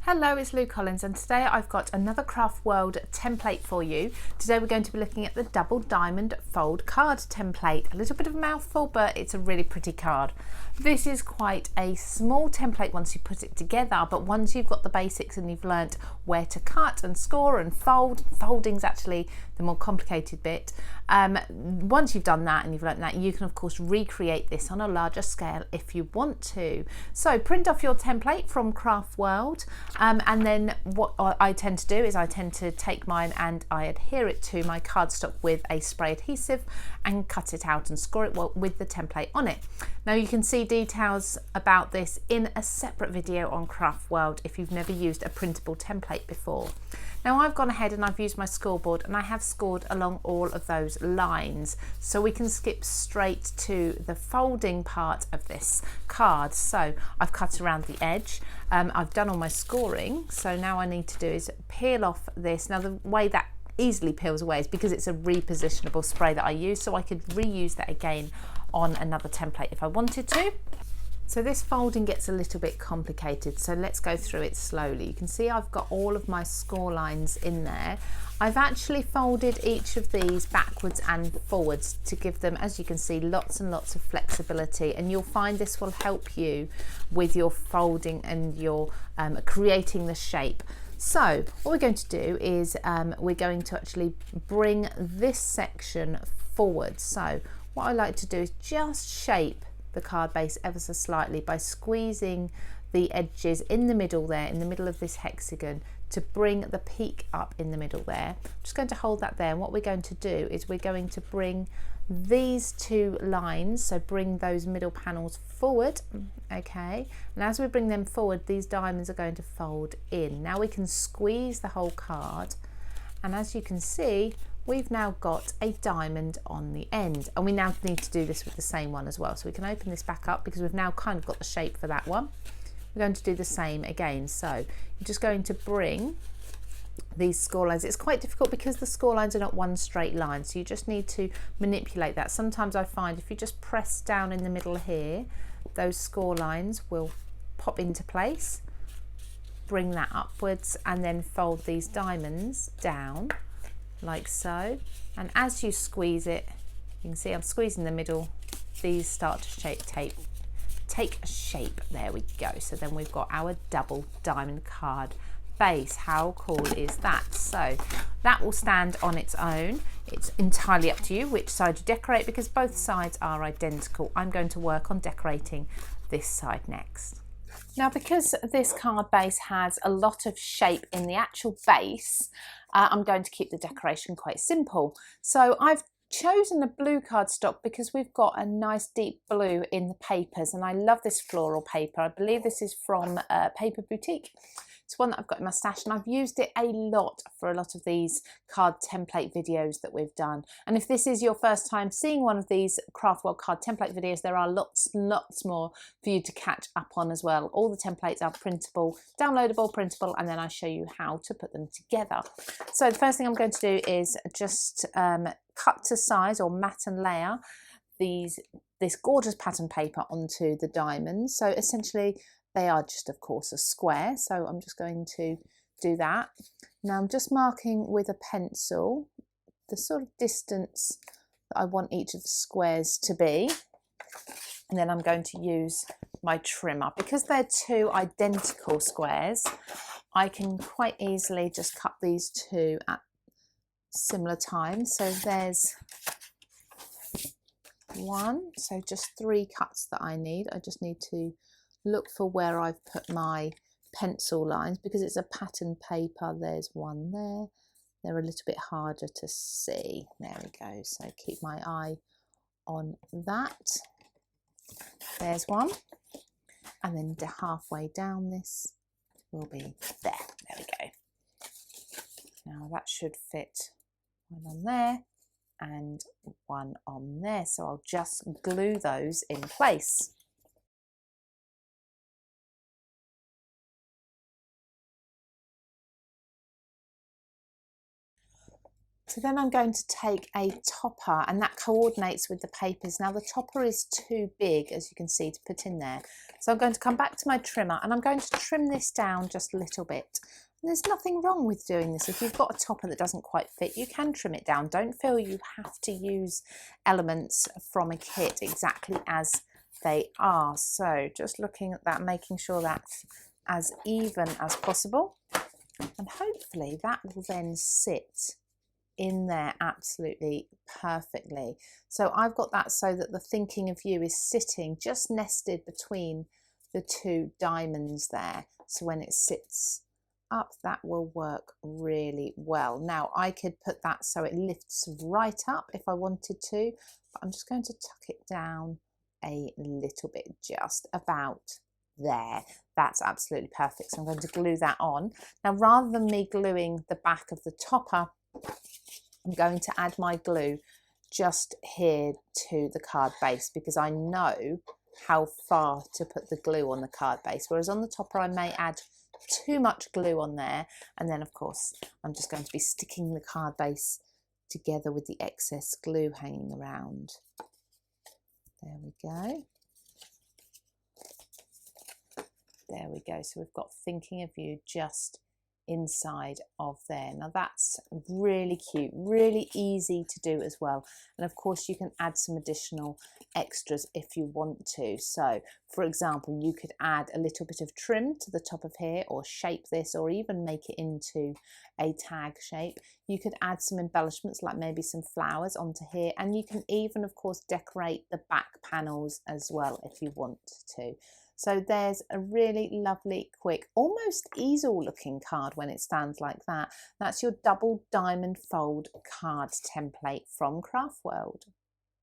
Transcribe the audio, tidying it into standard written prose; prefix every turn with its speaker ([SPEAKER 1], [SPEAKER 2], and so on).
[SPEAKER 1] Hello, it's Lou Collins, and today I've got another Craft World template for you. Today we're going to be looking at the double diamond fold card template. A little bit of a mouthful, but it's a really pretty card. This is quite a small template once you put it together, but once you've got the basics and you've learnt where to cut and score and fold, folding's actually the more complicated bit. Once you've done that and you've learnt that, you can of course recreate this on a larger scale if you want to. So print off your template from Craft World. And then what I tend to do is I tend to take mine and I adhere it to my cardstock with a spray adhesive and cut it out and score it with the template on it. Now you can see details about this in a separate video on Craft World if you've never used a printable template before. Now I've gone ahead and I've used my scoreboard and I have scored along all of those lines, so we can skip straight to the folding part of this card. So I've cut around the edge, I've done all my scoring, so now I need to do is peel off this. Now the way that easily peels away is because it's a repositionable spray that I use, so I could reuse that again on another template if I wanted to. So this folding gets a little bit complicated, so let's go through it slowly. You can see I've got all of my score lines in there. I've actually folded each of these backwards and forwards to give them, as you can see, lots and lots of flexibility, and you'll find this will help you with your folding and your creating the shape. So what we're going to do is we're going to actually bring this section forward. So what I like to do is just shape the card base ever so slightly by squeezing the edges in the middle there, in the middle of this hexagon, to bring the peak up in the middle there. I'm just going to hold that there, and what we're going to do is we're going to bring these two lines, so bring those middle panels forward, okay, and as we bring them forward, these diamonds are going to fold in. Now we can squeeze the whole card, and as you can see, we've now got a diamond on the end, and we now need to do this with the same one as well. So we can open this back up because we've now kind of got the shape for that one. We're going to do the same again. So you're just going to bring these score lines. It's quite difficult because the score lines are not one straight line, so you just need to manipulate that. Sometimes I find if you just press down in the middle here, those score lines will pop into place. Bring that upwards and then fold these diamonds down like so, and as you squeeze it, you can see I'm squeezing the middle, these start to take a shape. There we go. So then we've got our double diamond card base. How cool is that? So that will stand on its own. It's entirely up to you which side you decorate because both sides are identical. I'm going to work on decorating this side next. Now, because this card base has a lot of shape in the actual base, I'm going to keep the decoration quite simple. So I've chosen a blue cardstock because we've got a nice deep blue in the papers, and I love this floral paper. I believe this is from Paper Boutique. It's one that I've got in my stash, and I've used it a lot for a lot of these card template videos that we've done. And if this is your first time seeing one of these Craft World card template videos, there are lots more for you to catch up on as well. All the templates are printable, downloadable, printable, and then I show you how to put them together. So the first thing I'm going to do is just cut to size or mat and layer this gorgeous pattern paper onto the diamonds. So essentially they are just, of course, a square. So I'm just going to do that. Now I'm just marking with a pencil the sort of distance that I want each of the squares to be. And then I'm going to use my trimmer. Because they're two identical squares, I can quite easily just cut these two at similar times. So there's one. So just 3 cuts that I need. I just need to look for where I've put my pencil lines because it's a pattern paper. There's one there. They're a little bit harder to see. There we go. So keep my eye on that. There's one. And then halfway down this will be there. There we go. Now that should fit one on there and one on there. So I'll just glue those in place. So then I'm going to take a topper, and that coordinates with the papers. Now the topper is too big, as you can see, to put in there. So I'm going to come back to my trimmer and I'm going to trim this down just a little bit. And there's nothing wrong with doing this. If you've got a topper that doesn't quite fit, you can trim it down. Don't feel you have to use elements from a kit exactly as they are. So just looking at that, making sure that's as even as possible. And hopefully that will then sit in there absolutely perfectly. So I've got that so that the thinking of you is sitting just nested between the two diamonds there. So when it sits up, that will work really well. Now I could put that so it lifts right up if I wanted to, but I'm just going to tuck it down a little bit, just about there. That's absolutely perfect. So I'm going to glue that on. Now rather than me gluing the back of the topper, I'm going to add my glue just here to the card base, because I know how far to put the glue on the card base, whereas on the topper I may add too much glue on there, and then of course I'm just going to be sticking the card base together with the excess glue hanging around. There we go. There we go. So we've got thinking of you just inside of there. Now that's really cute, really easy to do as well. And of course you can add some additional extras if you want to. So for example, you could add a little bit of trim to the top of here, or shape this, or even make it into a tag shape. You could add some embellishments like maybe some flowers onto here, and you can even of course decorate the back panels as well if you want to. So there's a really lovely, quick, almost easel looking card when it stands like that. That's your double diamond fold card template from Craftworld.